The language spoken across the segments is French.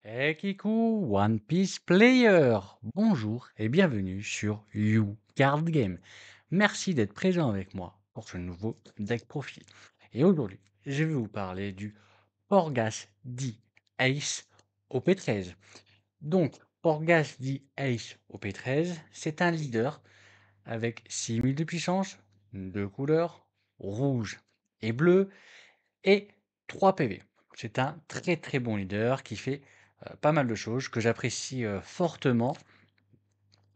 Hey Kikou, One Piece Player! Bonjour et bienvenue sur You Card Game. Merci d'être présent avec moi pour ce nouveau deck profil. Et aujourd'hui, je vais vous parler du Porgas D Ace OP13. Donc, Porgas D Ace OP13, c'est un leader avec 6000 de puissance, deux couleurs, rouge et bleu, et 3 PV. C'est un très très bon leader qui fait pas mal de choses que j'apprécie fortement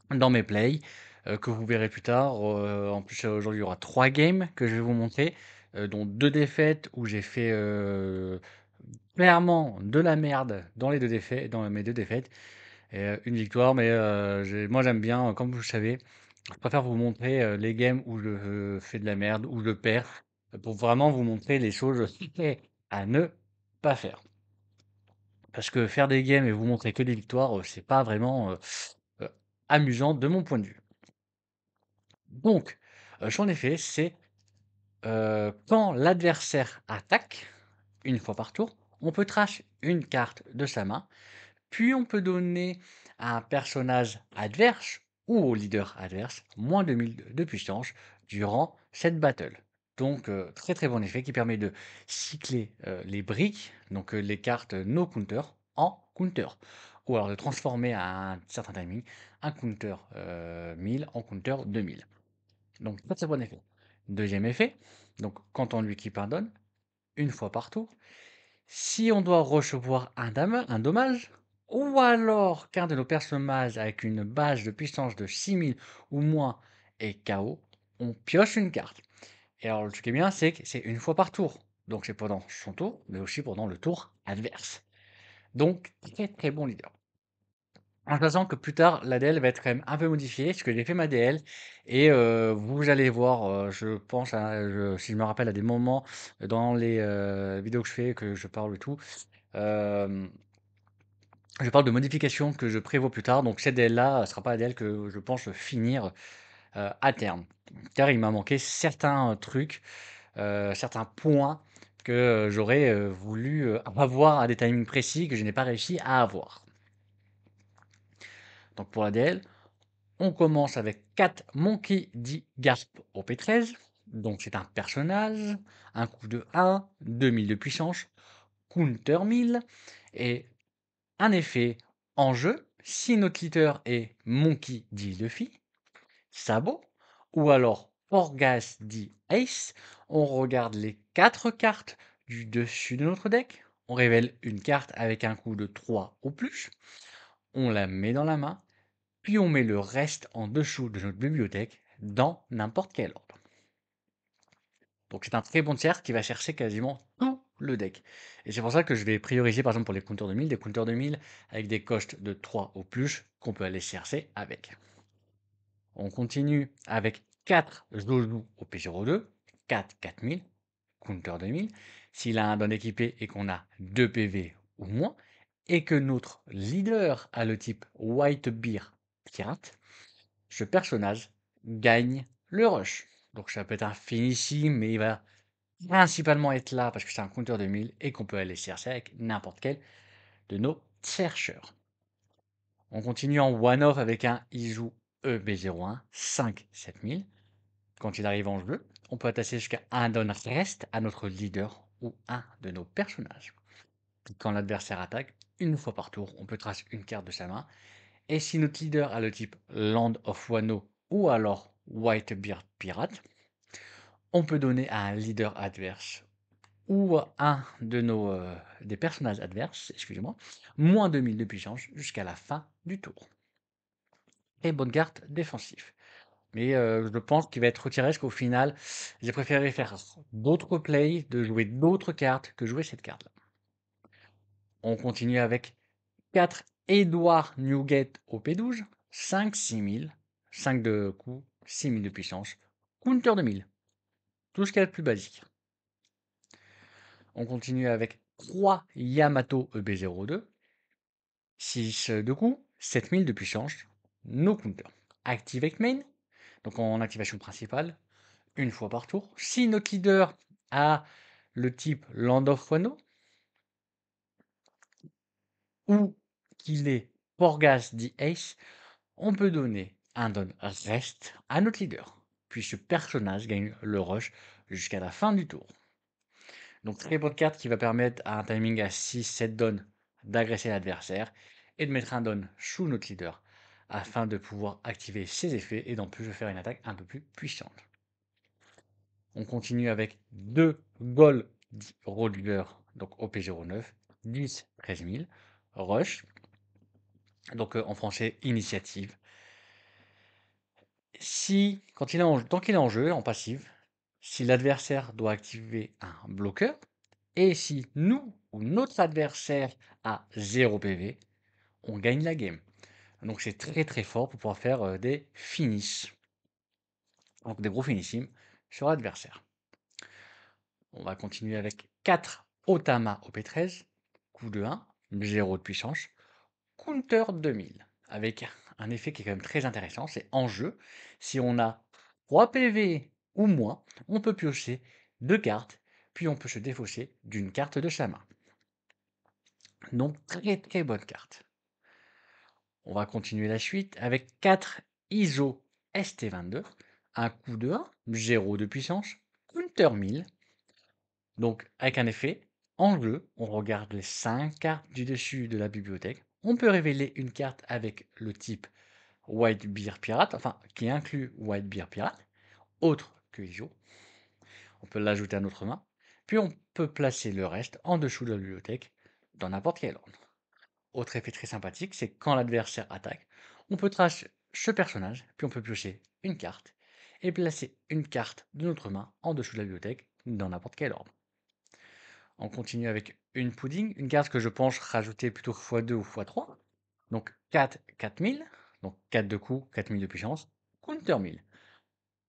dans mes plays, que vous verrez plus tard. En plus, aujourd'hui, il y aura 3 games que je vais vous montrer, dont 2 défaites où j'ai fait clairement de la merde dans les 2 défaites, dans mes 2 défaites, et 1 victoire. Mais moi, j'aime bien, comme vous le savez, je préfère vous montrer les games où je fais de la merde, où je perds, pour vraiment vous montrer les choses à ne pas faire. Parce que faire des games et vous montrer que des victoires, c'est pas vraiment heu, amusant de mon point de vue. Donc, j'en ai fait, c'est quand l'adversaire attaque, une fois par tour, on peut trash une carte de sa main, puis on peut donner à un personnage adverse ou au leader adverse moins de 1000 de puissance durant cette battle. Donc, très très bon effet qui permet de cycler les briques, donc les cartes no counter, en counter. Ou alors de transformer à un certain timing un counter 1000 en counter 2000. Donc, très très bon effet. Deuxième effet, donc quand on lui équipe un don, une fois par tour, si on doit recevoir un dommage, ou alors qu'un de nos personnages avec une base de puissance de 6000 ou moins est KO, on pioche une carte. Et alors le truc qui est bien, c'est que c'est une fois par tour. Donc c'est pendant son tour, mais aussi pendant le tour adverse. Donc très très bon leader. En sachant que plus tard, la DL va être quand même un peu modifiée, parce que j'ai fait ma DL, et vous allez voir, je pense, si je me rappelle à des moments dans les vidéos que je fais, que je parle et tout, euh, je parle de modifications que je prévois plus tard, donc cette DL-là ne sera pas la DL que je pense finir à terme. Car il m'a manqué certains trucs, certains points que j'aurais voulu avoir à des timings précis que je n'ai pas réussi à avoir. Donc pour la DL, on commence avec 4 Monkey D. Gasp au P13. Donc c'est un personnage, un coup de 1, 2000 de puissance, counter 1000, et un effet en jeu, si notre leader est Monkey D. Luffy, Sabot, ou alors Orgas D. Ace, on regarde les 4 cartes du dessus de notre deck, on révèle une carte avec un coût de 3 ou plus, on la met dans la main, puis on met le reste en dessous de notre bibliothèque dans n'importe quel ordre. Donc c'est un très bon tiers qui va chercher quasiment tout le deck. Et c'est pour ça que je vais prioriser par exemple pour les counters de 1000, des counters de 1000 avec des costs de 3 ou plus qu'on peut aller chercher avec. On continue avec 4 Zouzou au P02, 4 4000, counter 2000. S'il a un don équipé et qu'on a 2 PV ou moins, et que notre leader a le type White Beer Pirate, ce personnage gagne le rush. Donc ça peut être un finissime, mais il va principalement être là parce que c'est un compteur de 1000 et qu'on peut aller chercher avec n'importe quel de nos chercheurs. On continue en one-off avec un Izu EB01 5 7000. Quand il arrive en jeu, on peut attacher jusqu'à un don reste à notre leader ou un de nos personnages. Quand l'adversaire attaque, une fois par tour, on peut tracer une carte de sa main. Et si notre leader a le type Land of Wano ou alors Whitebeard Pirate, on peut donner à un leader adverse ou à un de nos des personnages adverses, excusez-moi, moins 2000 de puissance jusqu'à la fin du tour. Et bonne carte défensif. Mais je pense qu'il va être retiré parce qu'au final, j'ai préféré faire d'autres plays, de jouer d'autres cartes que jouer cette carte-là. On continue avec 4 Edouard Newgate au P12, 5 6000, 5 de coups, 6000 de puissance, counter de 1000. Tout ce qu'il y a de plus basique. On continue avec 3 Yamato EB02, 6 de coups, 7000 de puissance, no counter. Activate main, donc en activation principale, une fois par tour. Si notre leader a le type Land of Wano, ou qu'il ait Porgas dit Ace, on peut donner un don reste à notre leader. Puis ce personnage gagne le rush jusqu'à la fin du tour. Donc très bonne carte qui va permettre à un timing à 6-7 dons d'agresser l'adversaire et de mettre un don sous notre leader afin de pouvoir activer ses effets et d'en plus de faire une attaque un peu plus puissante. On continue avec 2 Gold Roller, donc OP09, 10, 13 000, Rush, donc en français initiative. Si, tant qu'il est en jeu, en passive, si l'adversaire doit activer un bloqueur, et si nous ou notre adversaire a 0 PV, on gagne la game. Donc c'est très très fort pour pouvoir faire des finishes, donc des gros finishimes sur l'adversaire. On va continuer avec 4 Otama OP13, coup de 1, 0 de puissance, counter 2000, avec un effet qui est quand même très intéressant, c'est en jeu, si on a 3 PV ou moins, on peut piocher 2 cartes, puis on peut se défausser d'une carte de sa main. Donc très très bonne carte. On va continuer la suite avec 4 ISO ST22, un coup de 1, 0 de puissance, counter 1000. Donc avec un effet, en jeu, on regarde les 5 cartes du dessus de la bibliothèque. On peut révéler une carte avec le type White Bear Pirate, enfin qui inclut White Bear Pirate, autre que ISO. On peut l'ajouter à notre main. Puis on peut placer le reste en dessous de la bibliothèque dans n'importe quel ordre. Autre effet très sympathique, c'est quand l'adversaire attaque, on peut tracer ce personnage, puis on peut piocher une carte et placer une carte de notre main en dessous de la bibliothèque dans n'importe quel ordre. On continue avec une pudding, une carte que je pense rajouter plutôt x2 ou x3. Donc 4, 4000, donc 4 de coups, 4000 de puissance, counter 1000.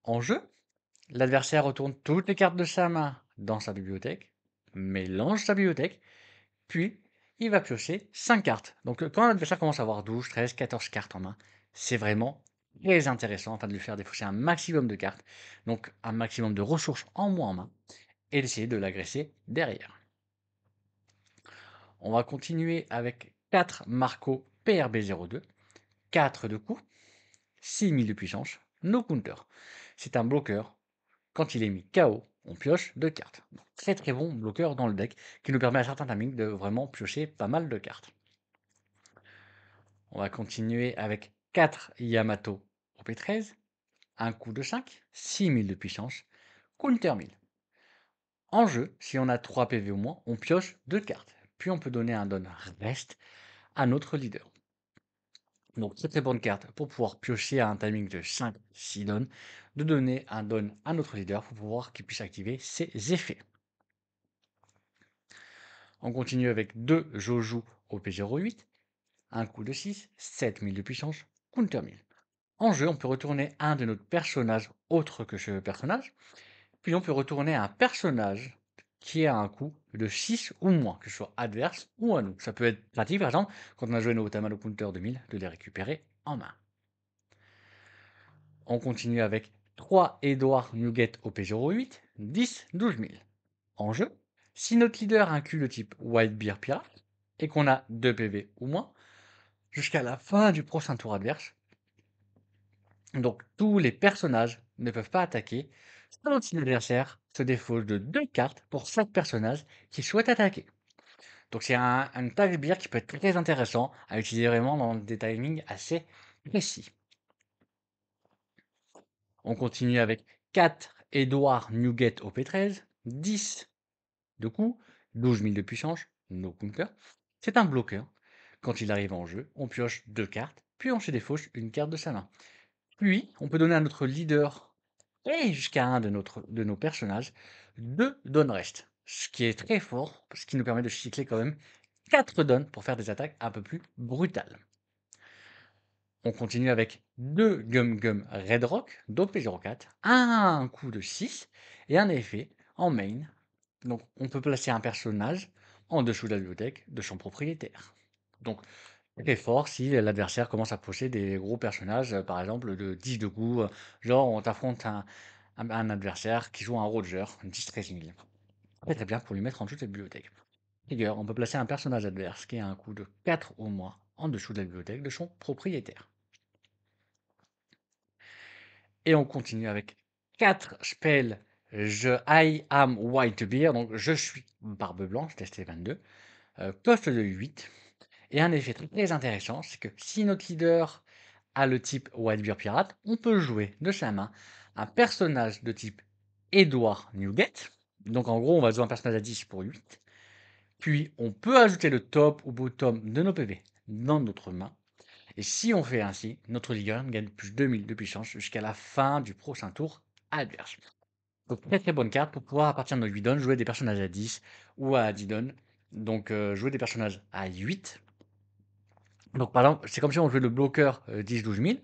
En jeu, l'adversaire retourne toutes les cartes de sa main dans sa bibliothèque, mélange sa bibliothèque, puis il va piocher 5 cartes. Donc quand l'adversaire commence à avoir 12, 13, 14 cartes en main, c'est vraiment très intéressant afin de lui faire défausser un maximum de cartes, donc un maximum de ressources en moins en main, et d'essayer de l'agresser derrière. On va continuer avec 4 Marco PRB02, 4 de coups, 6000 de puissance, no counter. C'est un bloqueur. Quand il est mis KO, on pioche 2 cartes. Donc, très très bon bloqueur dans le deck qui nous permet à certains timings de vraiment piocher pas mal de cartes. On va continuer avec 4 Yamato OP13, un coup de 5, 6000 de puissance, counter 1000. En jeu, si on a 3 PV ou moins, on pioche 2 cartes. Puis on peut donner un don reste à notre leader. Donc très très bonne carte pour pouvoir piocher à un timing de 5-6 dons, de donner un don à notre leader pour pouvoir qu'il puisse activer ses effets. On continue avec 2 Jojo OP08, un coup de 6, 7000 de puissance, counter 1000. En jeu, on peut retourner un de notre personnage autre que ce personnage, puis on peut retourner un personnage qui a un coup de 6 ou moins, que ce soit adverse ou à nous. Ça peut être pratique, par exemple, quand on a joué nos Otama counter 2000, de les récupérer en main. On continue avec 3 Edouard Nugget OP08, 10, 12 000. En jeu, si notre leader inclut le type White Bear Pirate et qu'on a 2 PV ou moins, jusqu'à la fin du prochain tour adverse, donc tous les personnages ne peuvent pas attaquer, sauf si l'adversaire se défausse de 2 cartes pour chaque personnage qui souhaite attaquer. Donc c'est un tag beer qui peut être très intéressant à utiliser vraiment dans des timings assez précis. On continue avec 4 Edouard Nugget OP13, 10 de coups, 12 000 de puissance, no counter. C'est un bloqueur. Quand il arrive en jeu, on pioche 2 cartes, puis on se défauche une carte de sa main. Puis, on peut donner à notre leader et jusqu'à un de nos personnages 2 don rest. Ce qui est très fort, ce qui nous permet de cycler quand même 4 dons pour faire des attaques un peu plus brutales. On continue avec 2 Gum Gum Red Rock d'OP04, un coup de 6 et un effet en main. Donc on peut placer un personnage en dessous de la bibliothèque de son propriétaire. Donc très fort si l'adversaire commence à poser des gros personnages, par exemple de 10 de coups, genre on t'affronte un adversaire qui joue un Roger, 10-13 000. Très très bien pour lui mettre en dessous de cette bibliothèque. trigger, on peut placer un personnage adverse qui a un coût de 4 ou moins en dessous de la bibliothèque de son propriétaire. Et on continue avec 4 spells. I am Whitebeard, donc je suis barbe blanche, testé 22, coste de 8. Et un effet très intéressant, c'est que si notre leader a le type Whitebeard pirate, on peut jouer de sa main un personnage de type Edward Newgate. Donc en gros, on va jouer un personnage à 10 pour 8. Puis on peut ajouter le top ou bottom de nos PV dans notre main. Et si on fait ainsi, notre leader gagne plus 2000 de puissance jusqu'à la fin du prochain tour adverse. Donc très très bonne carte pour pouvoir à partir de nos 8 dons jouer des personnages à 10 ou à 10 dons. Donc jouer des personnages à 8. Donc par exemple, c'est comme si on jouait le bloqueur 10-12 000.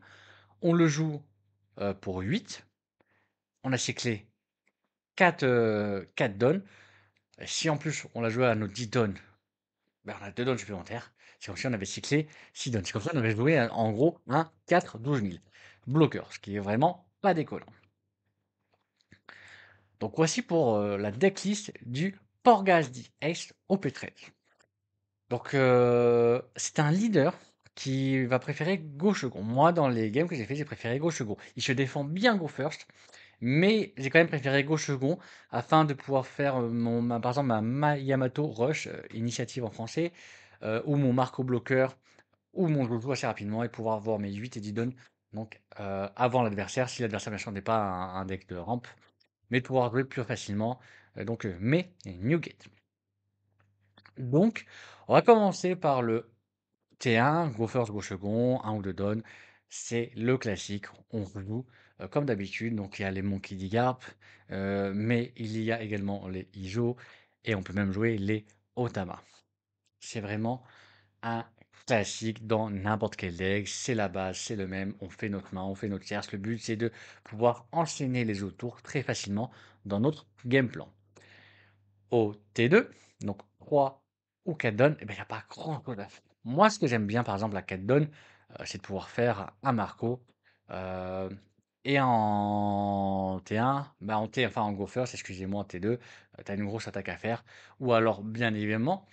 On le joue pour 8. On a cyclé 4 dons. Si en plus on l'a joué à nos 10 dons, ben, on a 2 dons supplémentaires. C'est comme si on avait cyclé 6 dons. C'est comme si on avait joué en gros un 4-12 000 bloqueur, ce qui est vraiment pas déconnant. Donc voici pour la decklist du Porghazdi Ace OP13. Donc c'est un leader qui va préférer go-second. Moi, dans les games que j'ai fait, j'ai préféré go-second. Il se défend bien go-first, mais j'ai quand même préféré go-second afin de pouvoir faire par exemple ma Yamato Rush, initiative en français, ou mon Marco bloqueur, ou mon joujou assez rapidement et pouvoir avoir mes 8 et 10 dons donc, avant l'adversaire, si l'adversaire bien sûr n'est pas un deck de rampe, mais de pouvoir jouer plus facilement, donc mes Newgate. Donc, on va commencer par le T1, go first, go second, 1 ou 2 dons. C'est le classique, on joue comme d'habitude. Donc il y a les Monkey D. Garp, mais il y a également les Iso, et on peut même jouer les Otama. C'est vraiment un classique dans n'importe quel deck, c'est la base, c'est le même, on fait notre main, on fait notre tierce. Le but c'est de pouvoir enchaîner les autres tours très facilement dans notre game plan. Au T2, donc 3 ou 4 dons, eh ben, il n'y a pas grand-chose à faire. Moi, ce que j'aime bien, par exemple, à 4 dons, c'est de pouvoir faire un Marco. euh, et en T1, bah en T, enfin en Go First, excusez-moi, en T2, tu as une grosse attaque à faire. Ou alors, bien évidemment,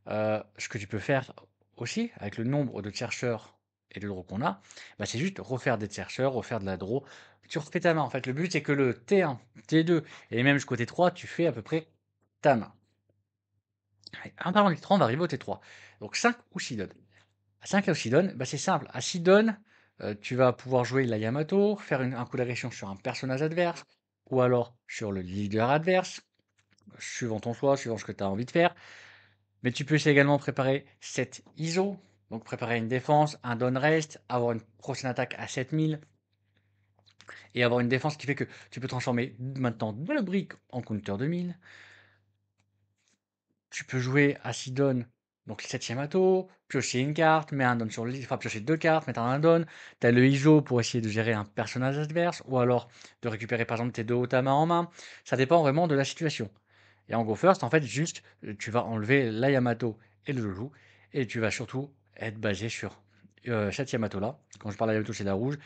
ce que tu peux faire aussi, avec le nombre de chercheurs et de draws qu'on a, bah, c'est juste refaire des chercheurs, refaire de la draw. Tu refais ta main. En fait, le but, c'est que le T1, T2 et même jusqu'au T3, tu fais à peu près ta main. En parlant du T3, on va arriver au T3. Donc 5 ou 6 dons. À 5 ou 6 dons, bah c'est simple. À 6 dons, tu vas pouvoir jouer la Yamato, faire un coup d'agression sur un personnage adverse, ou alors sur le leader adverse, suivant ton choix, suivant ce que tu as envie de faire. Mais tu peux également préparer 7 ISO, donc préparer une défense, un down rest, avoir une prochaine attaque à 7000, et avoir une défense qui fait que tu peux transformer maintenant 2 briques en counter 2000. Tu peux jouer à 6 dons, donc le 7e ato, piocher une carte, mettre un don sur le lit, enfin piocher 2 cartes, mettre un don. Tu as le ISO pour essayer de gérer un personnage adverse, ou alors de récupérer par exemple tes 2 Otama en main. Ça dépend vraiment de la situation. Et en Go First, en fait, juste, tu vas enlever la Yamato et le Jojo, et tu vas surtout être basé sur cette Yamato là. Quand je parle de Yamato, c'est la rouge.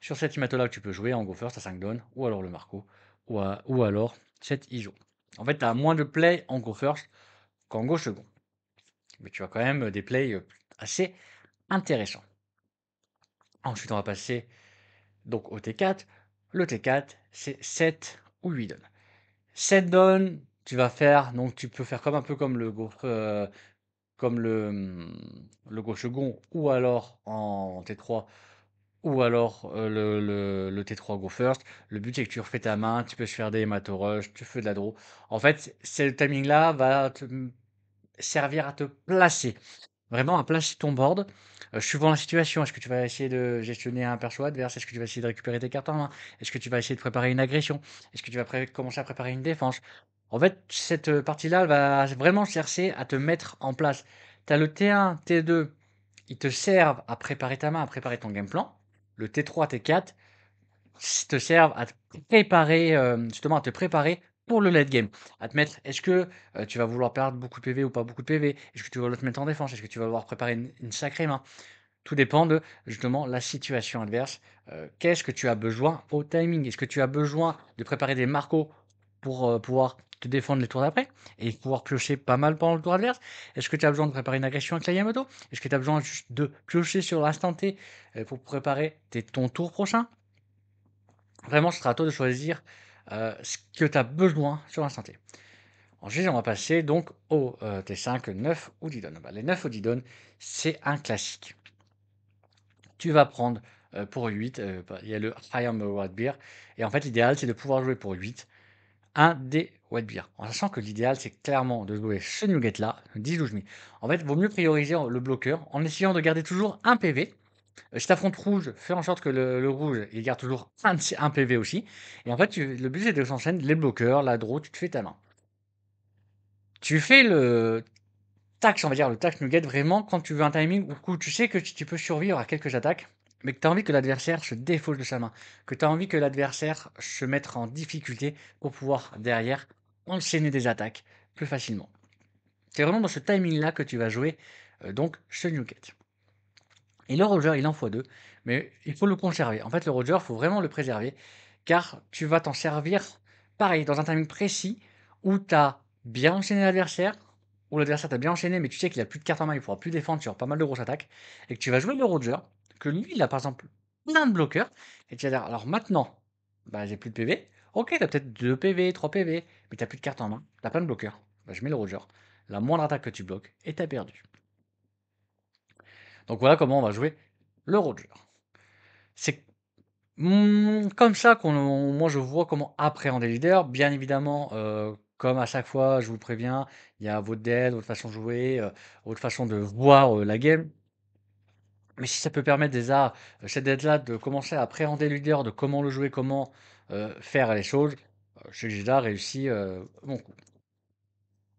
Sur cette Yamato là, tu peux jouer en Go First à 5 dons, ou alors le Marco, ou alors cette ISO. En fait, tu as moins de play en Go First qu'en Go Second. Mais tu as quand même des plays assez intéressants. Ensuite, on va passer donc au T4. Le T4, c'est 7 ou 8 dons. 7 dons, tu vas faire, donc tu peux faire comme un peu comme le Go, comme le Go Second, ou alors en T3, ou alors le T3 Go First. Le but c'est que tu refais ta main, tu peux faire des Hemato Rush, tu fais de la draw. En fait, ce timing-là va te servir à te placer. Vraiment à placer ton board, suivant la situation. Est-ce que tu vas essayer de gestionner un perso adverse? Est-ce que tu vas essayer de récupérer tes cartes en main? Est-ce que tu vas essayer de préparer une agression? Est-ce que tu vas commencer à préparer une défense? En fait, cette partie-là, elle va vraiment chercher à te mettre en place. Tu as le T1, T2, ils te servent à préparer ta main, à préparer ton game plan. Le T3, T4 te servent à te préparer, justement à te préparer pour le late game. À te mettre, est-ce que tu vas vouloir perdre beaucoup de PV ou pas beaucoup de PV? Est-ce que tu vas vouloir te mettre en défense? Est-ce que tu vas vouloir préparer une sacrée main? Tout dépend de justement la situation adverse. Qu'est-ce que tu as besoin au timing? Est-ce que tu as besoin de préparer des marcos pour, pouvoir te défendre les tours d'après et pouvoir piocher pas mal pendant le tour adverse? Est-ce que tu as besoin de préparer une agression avec la Yamato? Est-ce que tu as besoin juste de piocher sur l'instant T, pour préparer ton tour prochain? Vraiment, ce sera à toi de choisir, ce que tu as besoin sur l'instant T. Ensuite, on va passer donc au, T5, 9 ou Didon. Bah, les 9 ou Didon, c'est un classique. Tu vas prendre, pour 8, bah, il y a le I am a White Bear et en fait, l'idéal, c'est de pouvoir jouer pour 8 un des White Bear. En sachant que l'idéal, c'est clairement de jouer ce Nugget-là, 10-12 000. En fait, il vaut mieux prioriser le bloqueur en essayant de garder toujours un PV. Si tu affrontes rouge, fais en sorte que le rouge, il garde toujours un PV aussi. Et en fait, le but, c'est de s'enchaîner les bloqueurs, la draw, tu te fais ta main. Tu fais le tax, on va dire, le tax nugget vraiment quand tu veux un timing où tu sais que tu peux survivre à quelques attaques, mais que tu as envie que l'adversaire se défausse de sa main, que tu as envie que l'adversaire se mette en difficulté pour pouvoir derrière enchaîner des attaques plus facilement. C'est vraiment dans ce timing-là que tu vas jouer donc ce nugget. Et le Roger, il en faut deux, mais il faut le conserver. En fait, le Roger, il faut vraiment le préserver, car tu vas t'en servir, pareil, dans un timing précis, où tu as bien enchaîné l'adversaire, où l'adversaire t'a bien enchaîné, mais tu sais qu'il a plus de cartes en main, il pourra plus défendre sur pas mal de grosses attaques, et que tu vas jouer le Roger, que lui, il a par exemple plein de bloqueurs, et tu vas dire, alors maintenant, bah, j'ai plus de PV, ok, t'as peut-être 2 PV, 3 PV, mais t'as plus de cartes en main, t'as plein de bloqueurs, bah, je mets le Roger, la moindre attaque que tu bloques, et t'as perdu. Donc voilà comment on va jouer le Roger. C'est comme ça qu'on moi je vois comment appréhender le leader. Bien évidemment, comme à chaque fois, je vous préviens, il y a votre deck, votre façon de jouer, votre façon de voir, la game. Mais si ça peut permettre déjà, cette deck-là de commencer à appréhender le leader, de comment le jouer, comment, faire les choses, j'ai déjà réussi, mon coup.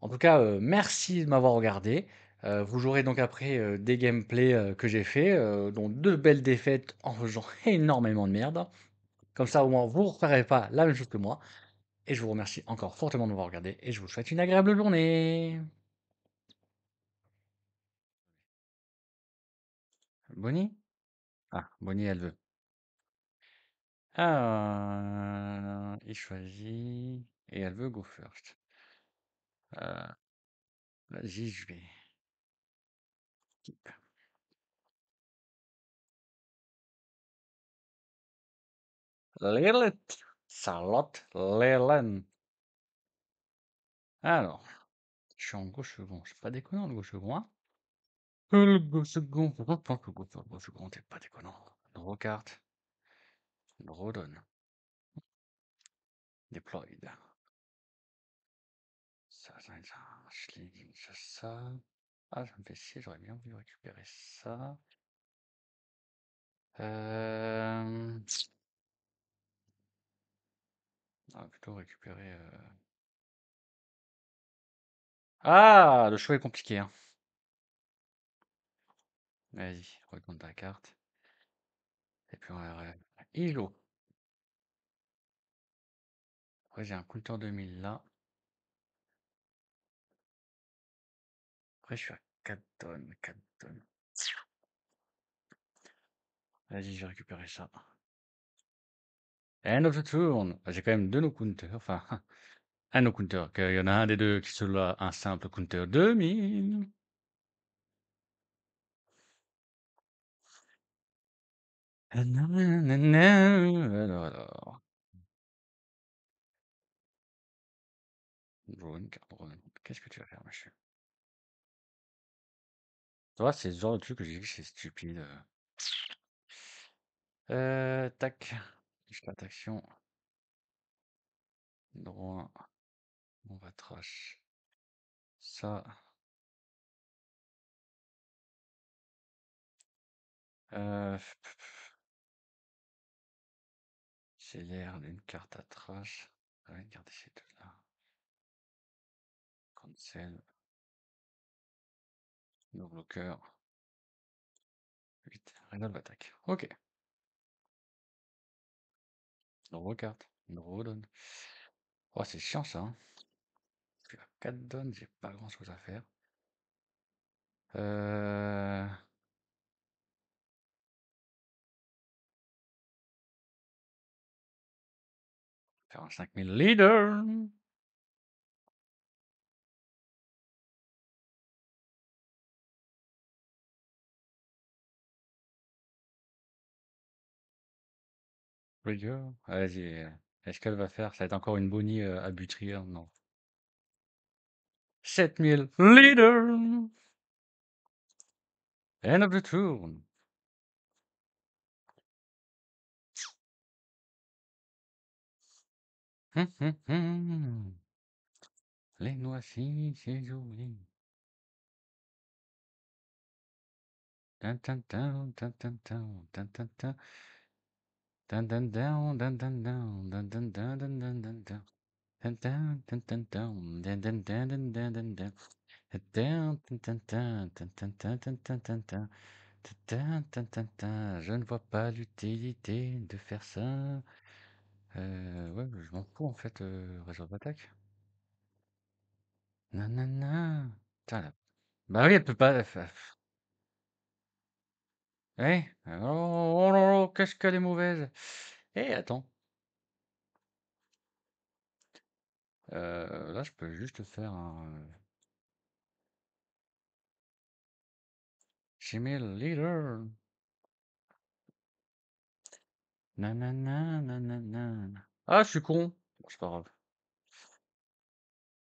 En tout cas, merci de m'avoir regardé. Vous jouerez donc après, des gameplays, que j'ai fait, dont 2 belles défaites en faisant énormément de merde. Comme ça, au moins, vous ne referez pas la même chose que moi. Et je vous remercie encore fortement de m'avoir regardé et je vous souhaite une agréable journée. Bonnie? Ah, Bonnie, elle veut. Ah, il choisit et elle veut go first. Euh, Vas-y, je vais. Skip. Lilith. Charlotte Leland. Alors, je suis en gauche second. C'est pas déconnant le gauche second, hein? Le gauche second. Je pense que le gauche second, c'est pas déconnant. Draw carte. Draw donne. Deployed. Ça, je l'ai dit, ça. Ah, ça me fait chier, j'aurais bien voulu récupérer ça. Euh... Ah, plutôt récupérer. Ah, le choix est compliqué, hein. Vas-y, retourne ta carte. Et puis on va. Ilo. Après, j'ai un couleur 2000 là. Après, je suis à 4 tonnes. 4 tonnes. Vas-y, je vais récupérer ça. End of the turn. Ah, j'ai quand même deux no counter. Enfin, un no counter. Il y en a un des deux qui sera un simple counter 2000. Alors. Drone, carte drone. Qu'est-ce que tu vas faire, monsieur? Tu vois, c'est ce genre de truc que j'ai dit, c'est stupide. Tac. Jusqu'à action. Droit. On va trash. Ça. Euh, c'est l'air d'une carte à trash. Je vais garder ces deux-là. Cancel. No bloqueur. 8. Resolve attaque. Ok. No carte. No donne. Oh, c'est chiant ça, hein. Parce que 4 donnes, j'ai pas grand chose à faire. Euh... Faire un 5000 leader. Rigueur. Vas-y. Est-ce qu'elle va faire? Ça va être encore une Bonnie à buterie, hein, non. 7000 leaders. End of the turn. Les noisy, c'est joli. Tan, tan, tan, tan, tan, tan, tan, tan, tan. Dun, dun, dun, dun, dun, dun, dun, dun, dun, dun, dun, dun, dun. Dun, dun, dun, dun, dun, dun, dun, dun, dun, dun, dun, dun. Dun, dun, dun, dun, dun, dun, dun, dun, dun, dun, dun. Dun, dun, dun, dun. Je ne vois pas l'utilité de faire ça. Ouais, je m'en fous en fait, réserve attaque. Nanana. Putain, là. Bah oui, elle peut pas. Ouais. Oh, oh là là, qu'est-ce qu'elle est mauvaise. Eh, attends. Là, je peux juste faire un. Female leader. Nanana, nanana. Ah, je suis con. Bon, c'est pas grave.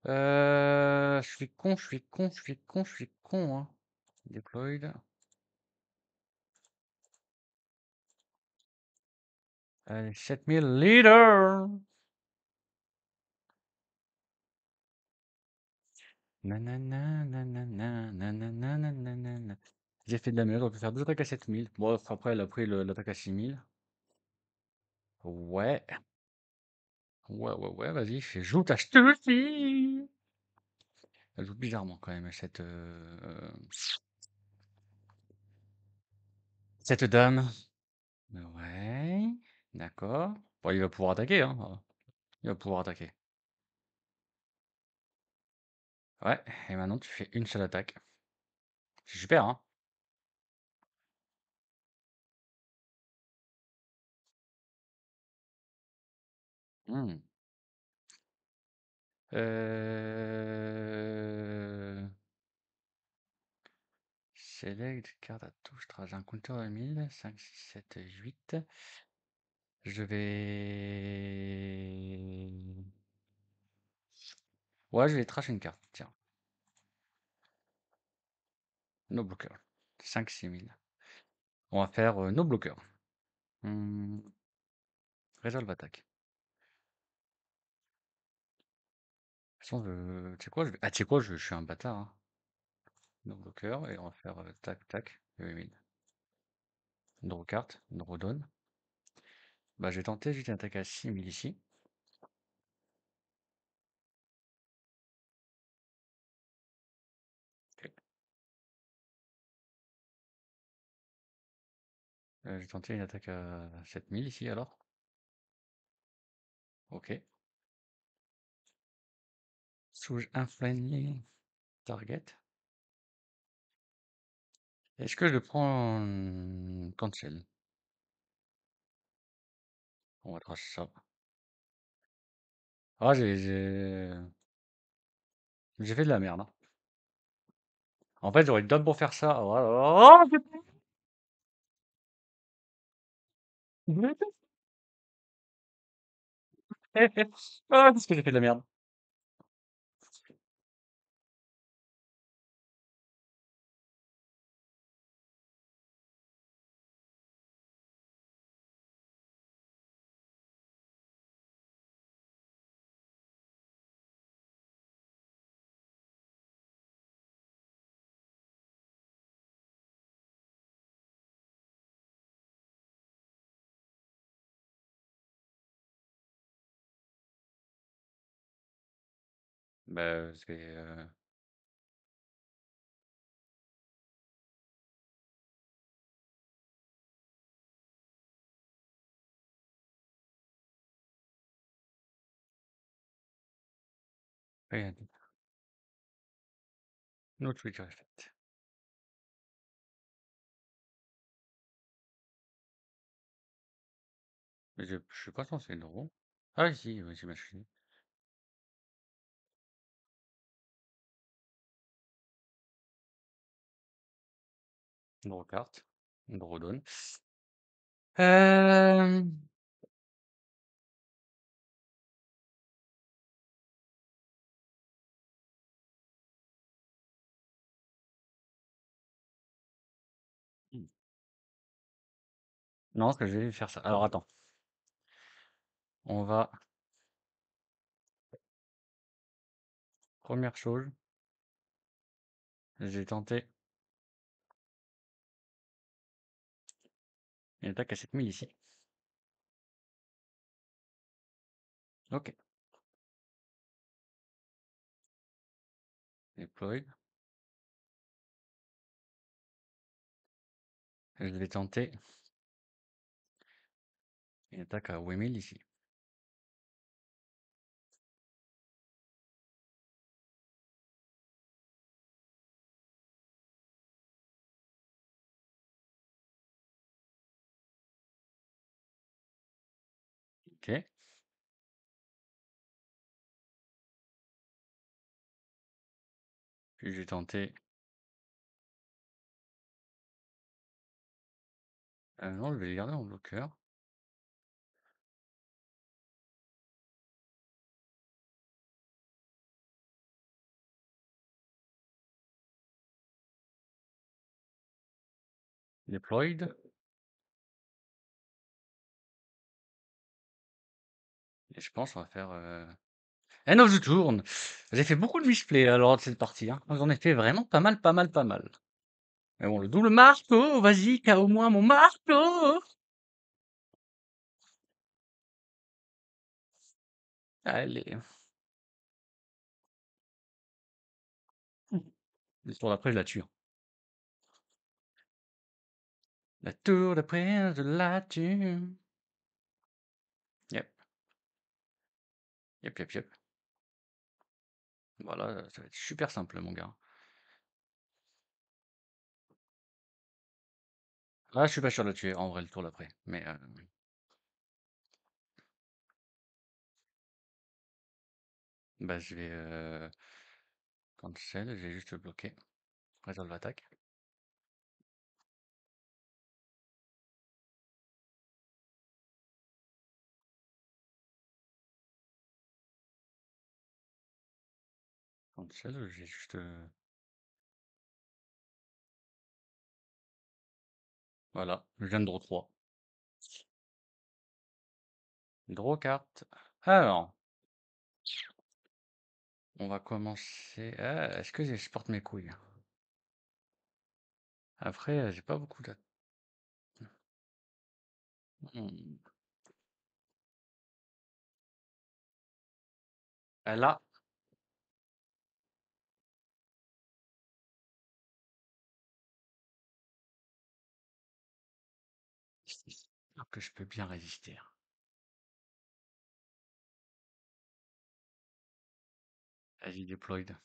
Je suis con, je suis con, je suis con, je suis con, hein. Deployed. Allez, 7000 leader. Nanana, nanana, nanana, nanana. J'ai fait de la merde, on peut faire deux attaques à 7000. Bon, après, elle a pris l'attaque à 6000. Ouais. Ouais, ouais, ouais, vas-y, joue ta ch'ti. Elle joue bizarrement quand même, cette dame. Ouais, d'accord. Bon, il va pouvoir attaquer, hein. Il va pouvoir attaquer. Ouais, et maintenant tu fais une seule attaque. C'est super, hein. Hmm. Euh... Select, carte à touche, trajet un compteur de 1000, 5, 6, 7, 8. Je vais... Ouais, je vais tracher une carte, tiens. No blocker. 5, 6000. On va faire no blocker. Hmm. Resolve attaque. De toute façon, tu sais quoi, ah, tu sais quoi, je suis un bâtard, hein. No blocker, et on va faire tac, tac, 8000. Draw carte, draw donne. Bah, j'ai tenté juste une attaque à 6000 ici. Ok. J'ai tenté une attaque à 7000 ici alors. Ok. Souge infligné target. Est-ce que je prends cancel? On va tracer ça. Ah, j'ai fait de la merde, hein. En fait, j'aurais dû pour faire ça. Oh, oh, ah, parce que j'ai fait de la merde. Bah, c'est... Rien dit. No trigger effect. Mais je suis pas censé le draw. Ah, si, oui, j'imagine. Draw carte. Draw donne. Non, je vais faire ça. Alors attends, on va première chose, j'ai tenté une attaque à 7000 ici. OK, deploy. Je vais tenter une attaque à 8000 ici. OK, puis je vais tenter non, je vais le garder en bloqueur. Deployed. Et je pense on va faire, end of the turn. J'ai fait beaucoup de misplays à lors de cette partie, hein. J'en ai fait vraiment pas mal, pas mal, pas mal. Mais bon, le double marteau, vas-y, KO moi mon marteau! Allez. Le tour d'après, je la tue, hein. La tour d'après, je la tue. Yep, yep, yep, yep. Voilà, ça va être super simple, mon gars. Ah, je suis pas sûr de la tuer, en vrai, le tour d'après. Mais, bah, je vais, cancel, je vais juste le bloquer. Résolve l'attaque. Cancel, je vais juste, voilà, je viens de draw 3. Draw carte. Alors, on va commencer. Ah, est-ce que je porte mes couilles? Après, j'ai pas beaucoup de. Hmm. Là, c'est sûr que je peux bien résister, hein. Vas-y, deployed.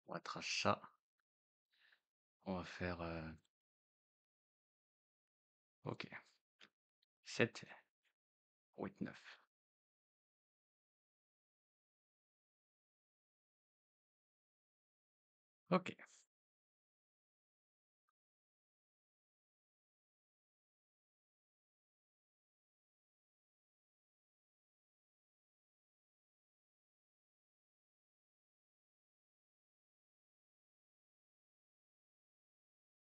On va trash ça. On va faire. Ok. 7, 8, 9. Ok.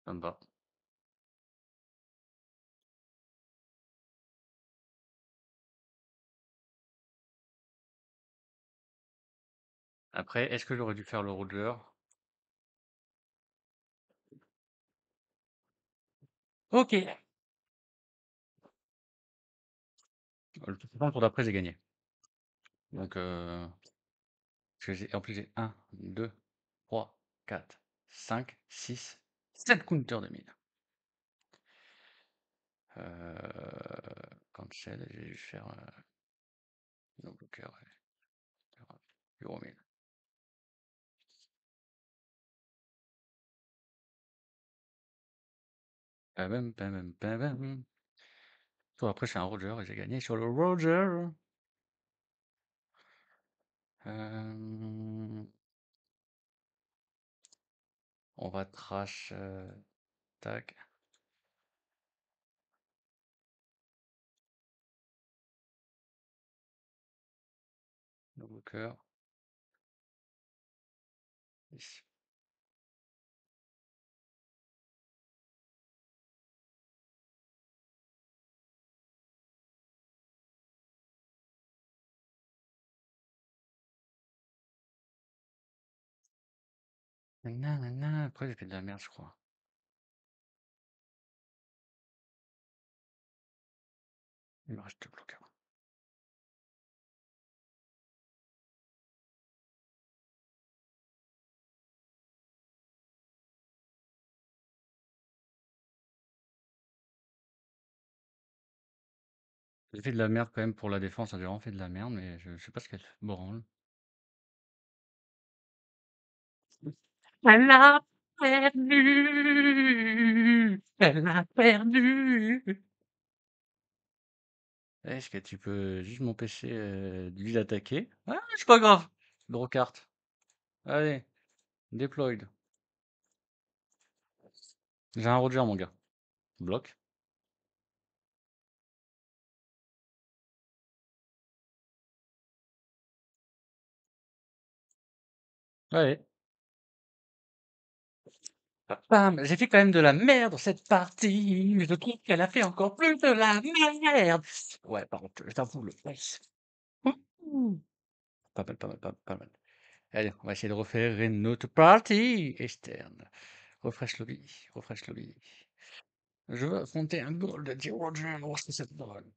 Ça me va. Après, est-ce que j'aurais dû faire le Roger? Ok. Le tour d'après, j'ai gagné. Donc, parce que en plus, j'ai 1, 2, 3, 4, 5, 6, 7 counters de 1000. Cancel, je vais juste faire no blocker. Euro 1000. Pam, pam, pam, pam. Tour après, je fais un Roger et j'ai gagné sur le Roger. On va trash. Tac. No blocker. Ici. Nanana, après j'ai fait de la merde, je crois. Il me reste 2 bloqueurs. J'ai fait de la merde quand même pour la défense, j'ai vraiment fait de la merde, mais je sais pas ce qu'elle branle. Elle a perdu! Elle a perdu! Est-ce que tu peux juste m'empêcher de lui attaquer? Ah, c'est pas grave! Draw carte. Allez, deployed. J'ai un Roger, mon gars. Bloc. Allez. Bam! J'ai fait quand même de la merde dans cette partie. Je trouve qu'elle a fait encore plus de la merde. Ouais, par contre, je t'avoue le nice. Ouh. Pas mal, pas mal, pas mal. Allez, on va essayer de refaire une autre partie externe. Refresh lobby, refresh lobby. Je veux affronter un goal de Roger, voir ce que ça donne.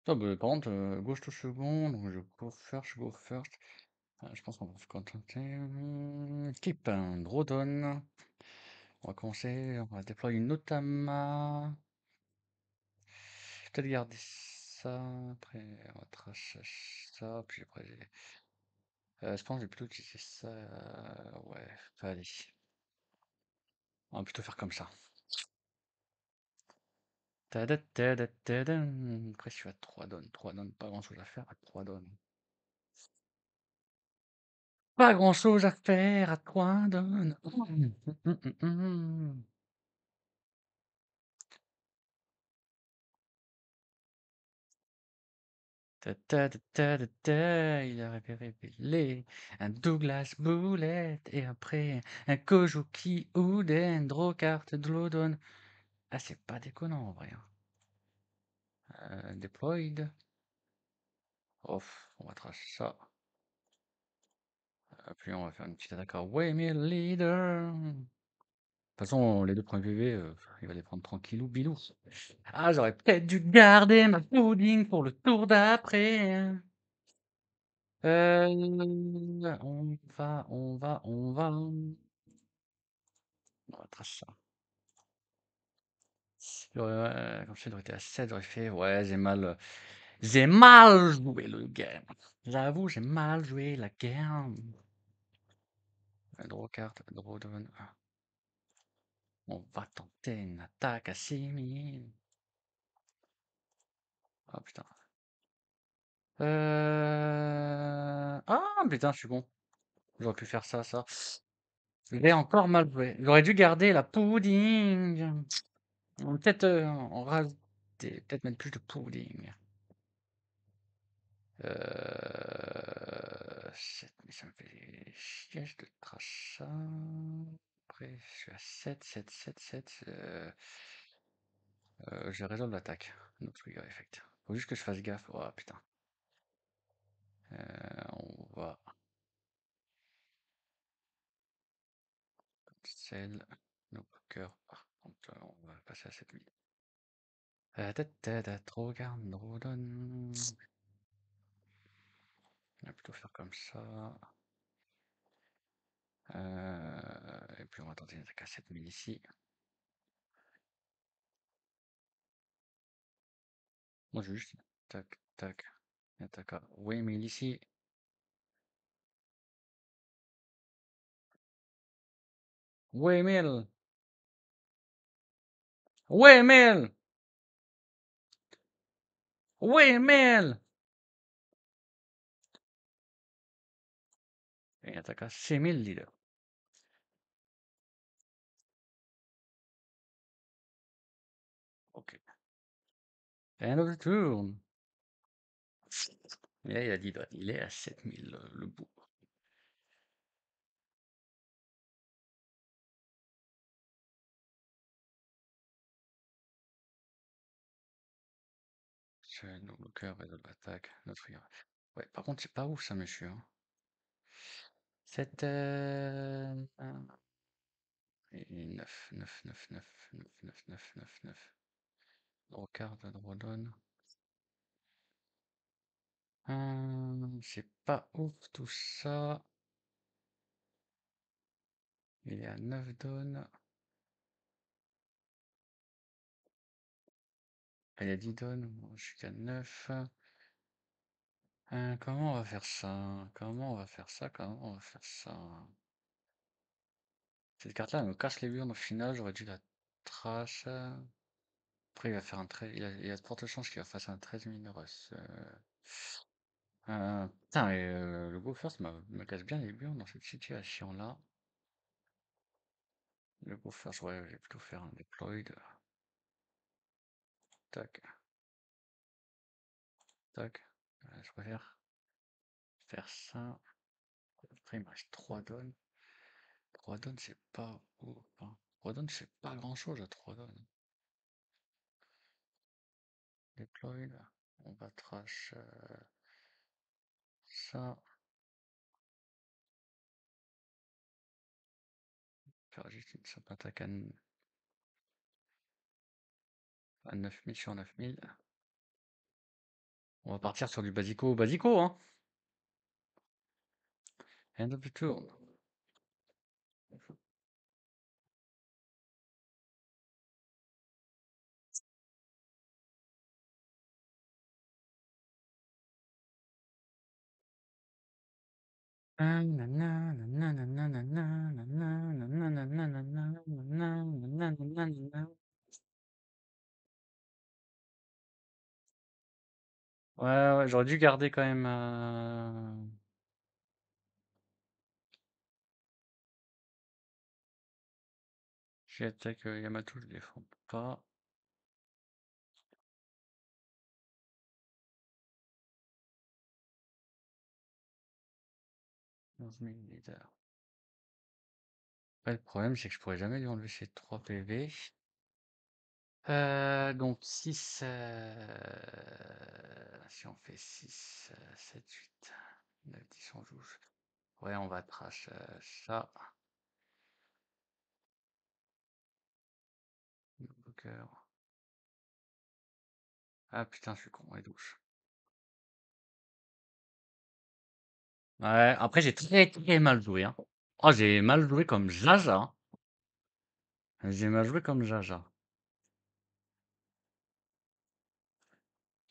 Ah bah, par contre, gauche touche second, donc je go first, go first. Je pense qu'on va se contenter. Keep un Drodon. On va commencer, on va déployer une Otama. Peut-être garder ça. Après, on va trash ça. Puis après, je pense que je vais plutôt utiliser ça. Ouais, allez. On va plutôt faire comme ça. Tada, tada, tada. Après, je suis à 3 donnes. 3 donnes, pas grand chose à faire à 3 donnes. Pas grand chose à faire à 3 donnes. Ta, ta, ta, ta, ta, ta, il aurait pu révéler un Douglas Bullet et après un Kojuki Uden, draw carte de l'Odon. Ah, c'est pas déconnant en vrai, hein. Deployed. Off, on va tracer ça. Puis on va faire une petite attaque à Waymill Leader. De toute façon, les deux premiers PV, il va les prendre tranquillou bilou. Ah, j'aurais peut-être dû garder ma pudding pour le tour d'après. On va. On va tracer ça. Comme ça, il aurait été à 7, j'aurais fait. Ouais, j'ai mal joué le game. J'avoue, j'ai mal joué la game. Draw carte, draw down. On va tenter une attaque à 6000. Ah putain. Ah putain, je suis con. J'aurais pu faire ça, ça. J'ai encore mal joué. J'aurais dû garder la pudding. Peut-être en rajouter. Peut-être mettre plus de pudding. Mais ça me fait chier de trash ça. Après, je suis à 7, 7, 7, 7. Je résolve l'attaque. No trigger effect. Faut juste que je fasse gaffe. Oh putain. On va. Celle. No blocker. Par contre, on va passer à 7000. Trop garde, Rodon. On va plutôt faire comme ça. Et puis on va tenter une attaque à 7000 ici. Moi, je veux juste. Tac, tac. Attaque à 8000 ici. Waymill! Waymill! Waymill! Et attaque à 6000 leader. Ok. End of the turn. Et là, il a dit, il est à 7000 le bout. C'est nos bloqueurs, résolve l'attaque, notre Ouais, par contre, c'est pas ouf ça, monsieur, hein. 7, 9, 9, 9, 9, 9, 9, 9, 9, 9. Droit carte, droit donne. C'est pas ouf tout ça. Il est à 9 donnes. Il y a 10 donnes. Moi, je suis qu'à 9. Comment on va faire ça? Comment on va faire ça? Comment on va faire ça? Cette carte-là, elle me casse les burnes au final. J'aurais dû la trash. Après, il va faire un 13. Il y a de fortes chances qu'il va faire un 13 Mineros. Putain, et, le Go First me casse bien les burnes dans cette situation-là. Le Go First, ouais, je vais plutôt faire un deployed. Tac, tac. Je préfère faire ça. Après, il me reste 3 donnes. 3 donnes, c'est pas ouf, hein. 3 donnes, c'est pas grand-chose à 3 donnes. Deployed. On va trash ça. Faire juste une simple attaque à 9000 sur 9000. On va partir sur du basico, basico, hein. End of the turn. Ouais, ouais, j'aurais dû garder quand même. J'ai attaque Yamato, je défends pas. 11 000 leaders. Ouais, le problème, c'est que je pourrais jamais lui enlever ses 3 PV. Donc 6, si on fait 6, 7, 8, 9, 10, 11, 12. Ouais, on va trash ça. Bloqueur. Ah putain, je suis con, et douche. Ouais, après j'ai très très mal joué, hein. Oh, j'ai mal joué comme Jaja, hein. J'ai mal joué comme Jaja.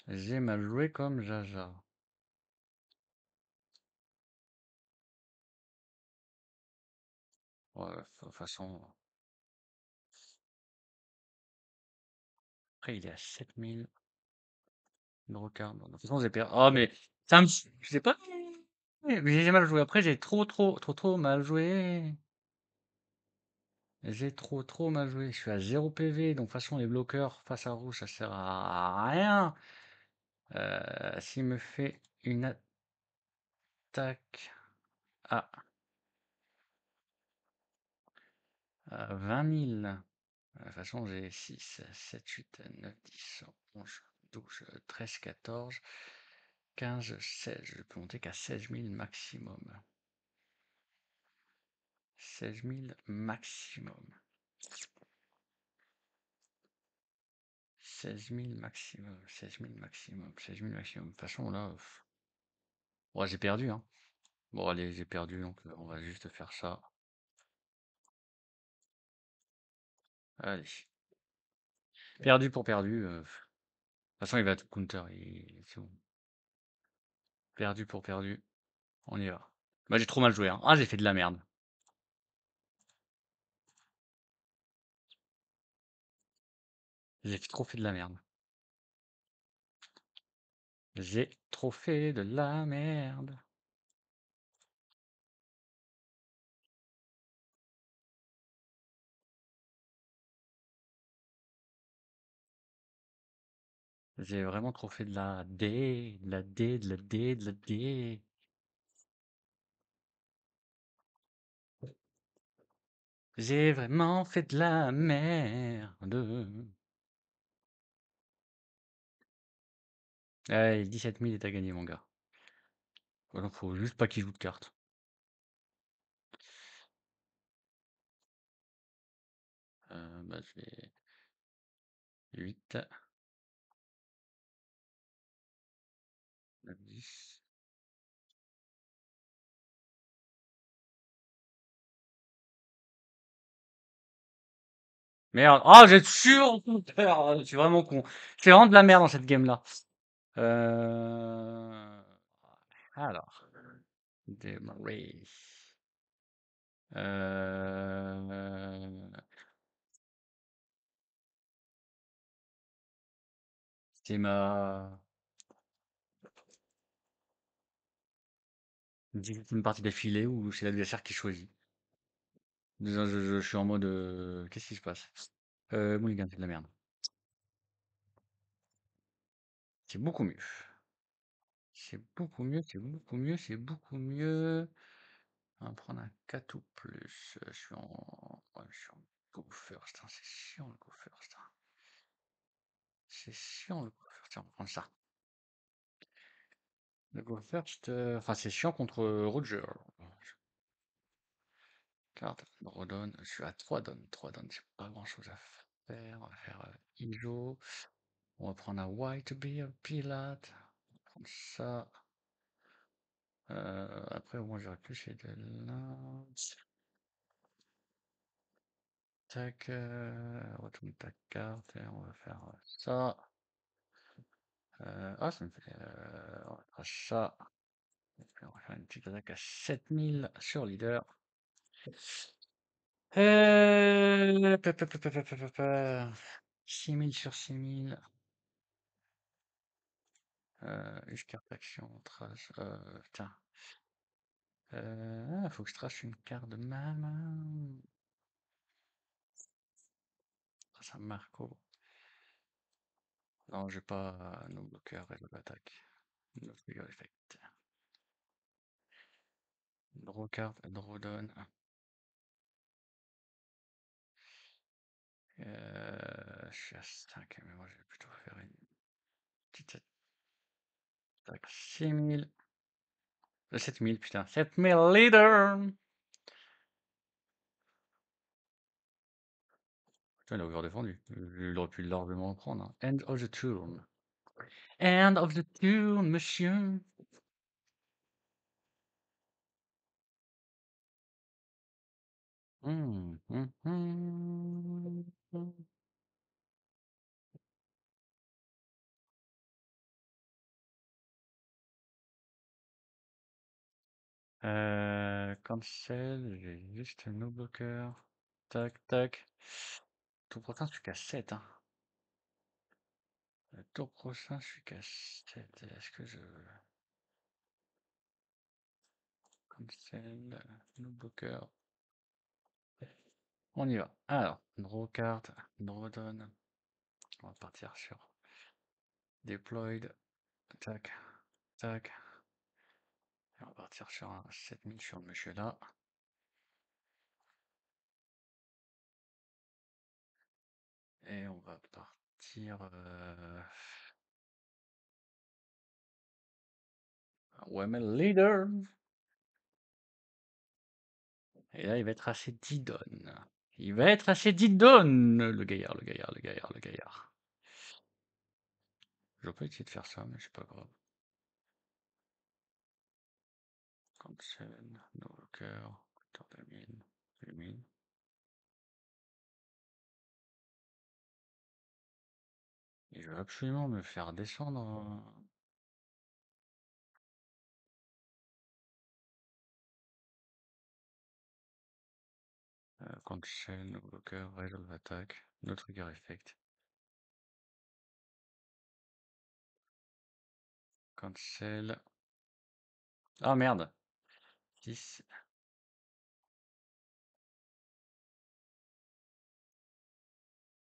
J'ai mal joué comme Jaja. Ouais, de toute façon. Après, il est à 7000. Brocard. Bon, de toute façon, j'ai perdu. Oh, mais ça me. Je sais pas. Mais j'ai mal joué. Après, j'ai trop mal joué. J'ai trop mal joué. Je suis à 0 PV. Donc, de toute façon, les bloqueurs face à rouge, ça sert à rien. S'il me fait une attaque à 20 000. De toute façon, j'ai 6, 7, 8, 9, 10, 11, 12, 13, 14, 15, 16. Je peux monter qu'à 16 000 maximum. 16 000 maximum. 16 000 maximum. 16 000 maximum. 16 000 maximum. De toute façon, là. Ouais, j'ai perdu, hein. Bon, allez, j'ai perdu, donc on va juste faire ça. Allez. Perdu pour perdu. De toute façon, il va tout counter. C'est bon. Perdu pour perdu. On y va. Bah, j'ai trop mal joué, hein. Ah, j'ai fait de la merde. J'ai trop fait de la merde. J'ai trop fait de la merde. J'ai vraiment trop fait de la D, de la D, de la D, de la D. J'ai vraiment fait de la merde. Allez, 17 000 et t'as gagné, mon gars. Ouais, donc faut juste pas qu'il joue de cartes. Bah, je vais 8, 9, 10. Merde! Ah, j'ai sûr compteur! Je suis vraiment con. C'est vraiment de la merde dans cette game-là. Heu, alors, démarrer. Heu, c'est ma une partie d'affilée ou c'est l'adversaire qui choisit? Déjà, je suis en mode, qu'est-ce qui se passe? Mulligan, c'est de la merde. C'est beaucoup mieux. C'est beaucoup mieux, c'est beaucoup mieux, c'est beaucoup mieux. On va prendre un 4 ou plus. Je suis en, ouais, je suis en go first, hein. C'est chiant le go first, hein. C'est chiant le go first. Tiens, on va prendre ça. Le go first, enfin c'est chiant contre Roger. Carte, Rodon, je suis à 3 donnes. 3 donnes, j'ai pas grand chose à faire. On va faire Ijo. On va prendre un White Beer Pilate. On va prendre ça. Après, moi j'aurais pu essayer de là. Tac, retourne ta carte et on va faire ça. Ah, ça me fait. On va faire ça. Et puis on va faire une petite attaque à 7000 sur leader. Pa, pa, pa, pa, pa, pa, pa. 6000 sur 6000. Use carte action, trace. Putain. Faut que je trace une carte de ma main. Trace un Marco. Non, j'ai pas no blocker et l'attaque. No trigger effect. Draw card, draw down. Je suis à 5, mais moi je vais plutôt faire une petite attaque. 6000. 7000, putain. 7000 leader! Putain, il a ouvert défendu. Il aurait pu largement en prendre, hein. End of the turn. End of the turn, monsieur. Hum, hum, hum, hum. Cancel, j'ai juste no blocker. Tac, tac. Tour prochain, je suis qu'à 7, hein. Le tour prochain, je suis qu'à 7. Est-ce que je... Cancel, no blocker. On y va. Alors, draw card, draw down. On va partir sur deployed. Tac, tac. Et on va partir sur un 7000 sur le monsieur là. Et on va partir. Ouais, mais leader. Et là, il va être assez didonne. Il va être assez didonne, le gaillard, le gaillard, le gaillard, le gaillard. Je vais pas essayer de faire ça, mais c'est pas grave. Cancel, no cœur, compteur de mine, mine. Il veut absolument me faire descendre. Cancel, no blocker, resolve attack, no trigger effect. Cancel. Ah merde! 10,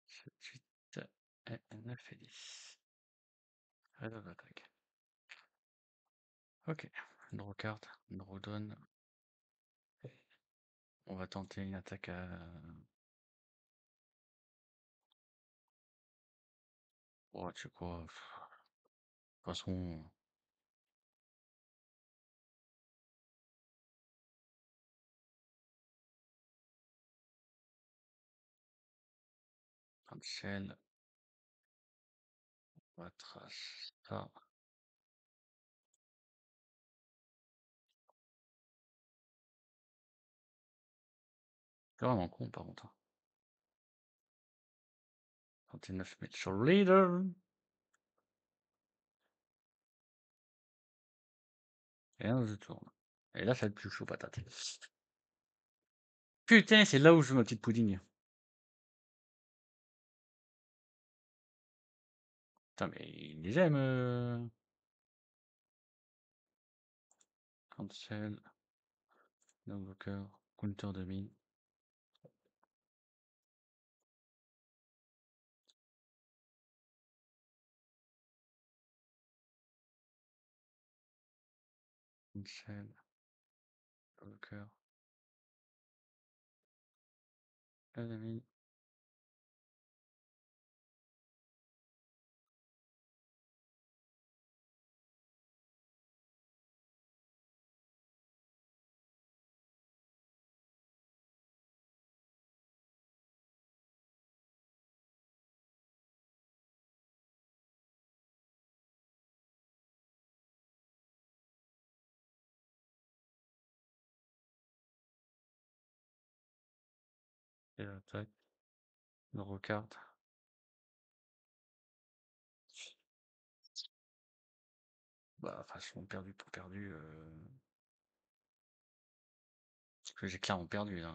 7, 8, et 9 et 10. Resolve attack. Ok. Draw card, draw down. On va tenter une attaque à. Oh, tu sais quoi? De toute façon, Cancel. On va tracer ça. C'est vraiment con par contre. 39 mètres sur le leader. Et là, je tourne. Et là, ça va être plus chaud, patate. Putain, c'est là où je veux ma petite pudding. Putain, mais il les aime. Cancel. Invoker. Counter 2000. Cancel. Invoker. 2000. Et attaque. Le recard. Bah, façon perdu pour perdu. Parce que j'ai clairement perdu là.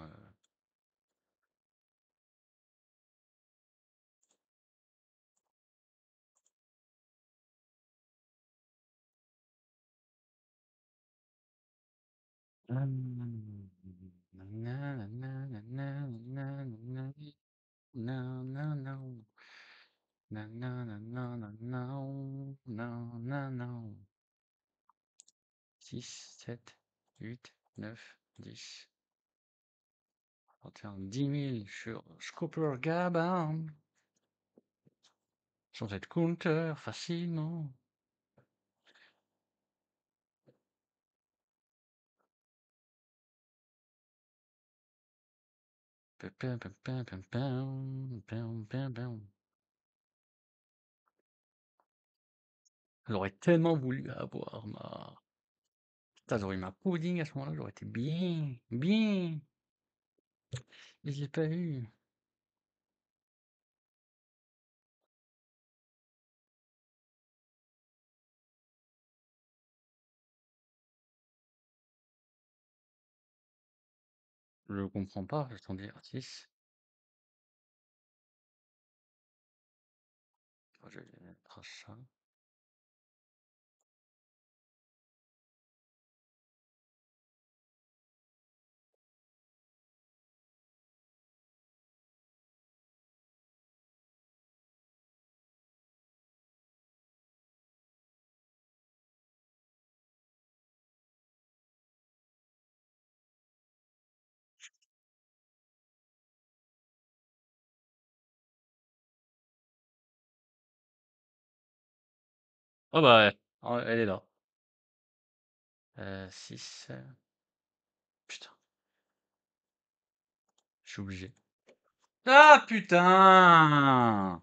Six, 7, 8, 9, 10. 31, 10 000 sur Scooper Gabin. Sans être counter facilement. Pam, pam, pam, pam, pam, pam, pam, pam. J'aurais tellement voulu avoir ma... Putain, j'aurais eu ma pudding à ce moment-là, j'aurais été bien, bien. Mais je l'ai pas eu. Je comprends pas, attendez, 6. Je vais mettre ça. Oh bah, ouais. Oh, elle est là. 6. Putain, je suis obligé. Ah putain!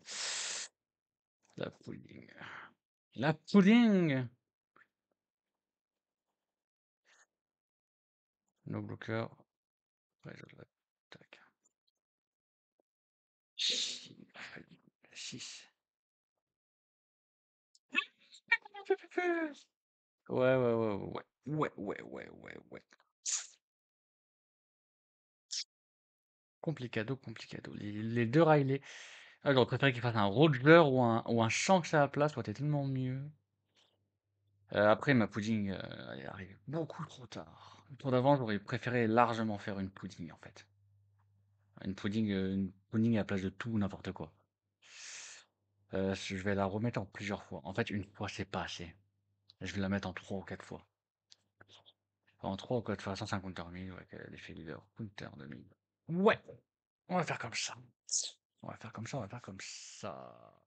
La pudding. La pudding! No blocker. Ouais, je l'ai. Tac. 6. Ouais, ouais, ouais, ouais. Ouais, ouais, ouais, ouais, ouais. Complicado, complicado. Les deux Riley. Ah, j'aurais préféré qu'il fasse un Roger ou un Shanks à la place, ça aurait été tellement mieux. Après, ma pudding, elle est arrivée beaucoup trop tard. Le tour d'avant, j'aurais préféré largement faire une pudding, en fait. Une pudding à la place de tout, n'importe quoi. Je vais la remettre en plusieurs fois. En fait, une fois, c'est pas assez. Je vais la mettre en 3 ou 4 fois. En 3 ou 4 fois, 150 000, ouais, l'effet leader, counter 2000. Ouais, on va faire comme ça. On va faire comme ça, on va faire comme ça.